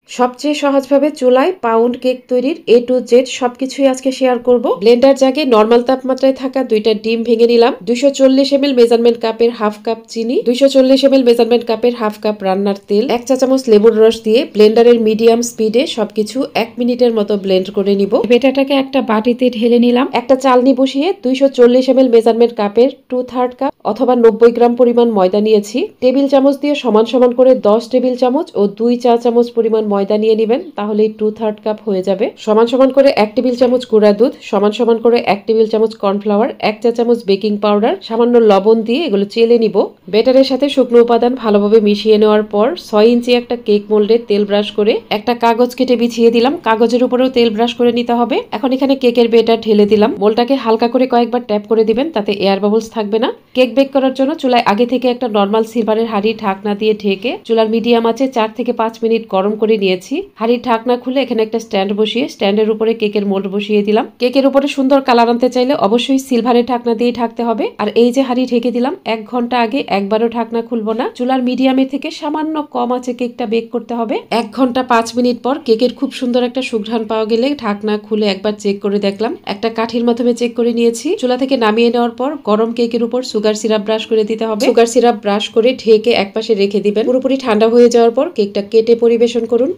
সবচেয়ে সহজভাবে চুলায় পাউন্ড কেক তৈরির A to Z সবকিছুই আজকে শেয়ার করব। ব্লেন্ডার জাগে নরমাল তাপমাত্রায় থাকা 2টা ডিম ভেঙে নিলাম। 240 ml মেজারমেন্ট কাপের হাফ কাপ চিনি, 240 ml মেজারমেন্ট কাপের হাফ কাপ রান্নার তেল, 1 চা চামচ লেবুর রস দিয়ে ব্লেন্ডারের মিডিয়াম স্পিডে সবকিছু 1 মিনিটের মতো ব্লেন্ড করে নিব। বেটাটাকে একটা বাটিতে ঢেলে নিলাম। একটা চালনি বসিয়ে 240 ml মেজারমেন্ট কাপের 2/3 কাপ অথবা 90 গ্রাম পরিমাণ ময়দা নিয়েছি। টেবিল চামচ দিয়ে সমান সমান করে 10 টেবিল চামচ ও 2 চা চামচ পরিমাণ ময়দা নিয়ে নেবেন, তাহলেই 2/3 কাপ হয়ে যাবে। সমান সমান করে 1 টেবিল চামচ গুঁড়া দুধ, সমান সমান করে 1 টেবিল চামচ কর্নফ্লাওয়ার, 1 চা চামচ বেকিং পাউডার, সামান্য লবণ দিয়ে এগুলো চেলে নিব। ব্যাটারের সাথে শুকনো উপাদান ভালোভাবে মিশিয়ে নেওয়ার পর 6 ইঞ্চি একটা কেক মোল্ডে তেল ব্রাশ করে একটা কাগজ কেটে বিছিয়ে দিলাম। কাগজের উপরেও তেল ব্রাশ করে নিতে হবে। এখন এখানে কেকের বেটার ঢেলে দিলাম। মোল্ডটাকে হালকা করে কয়েকবার ট্যাপ করে দিবেন, তাতে এয়ার বাবলস থাকবে না। কেক বেক করার জন্য চুলায় আগে থেকে একটা নরমাল সিলভারের হাঁড়ি ঢাকনা দিয়ে ঢেকে চুলার মিডিয়াম আঁচে 4 থেকে 5 মিনিট গরম করে নিয়েছি। হাঁড়ির ঢাকনা খুলে এখানে একটা স্ট্যান্ড বসিয়ে স্ট্যান্ডের উপরে কেকের মোল্ড বসিয়ে দিলাম। কেকের উপরে সুন্দর কালার আনতে চাইলে অবশ্যই সিলভারের ঢাকনা দিয়ে ঢাকতে হবে। আর এই যে হাঁড়ি ঢেকে দিলাম, 1 ঘন্টা আগে একবারও ঢাকনা খুলবো না। চুলার মিডিয়ামে থেকে সামান্য কম আঁচে কেকটা বেক করতে হবে। 1 ঘন্টা 5 মিনিট পর কেকের খুব সুন্দর একটা সুঘ্রাণ পাওয়া গেলে ঢাকনা খুলে একবার চেক করে দেখলাম। একটা কাঠির মাধ্যমে চেক করে নিয়েছি। চুলা থেকে নামিয়ে নেওয়ার পর গরম কেকের উপর সুগার সিরাপ ব্রাশ করে দিতে হবে। সুগার সিরাপ ব্রাশ করে ঢেকে একপাশে রেখে দিবেন। পুরোপুরি ঠান্ডা হয়ে যাওয়ার পর কেকটা কেটে পরিবেশন করুন।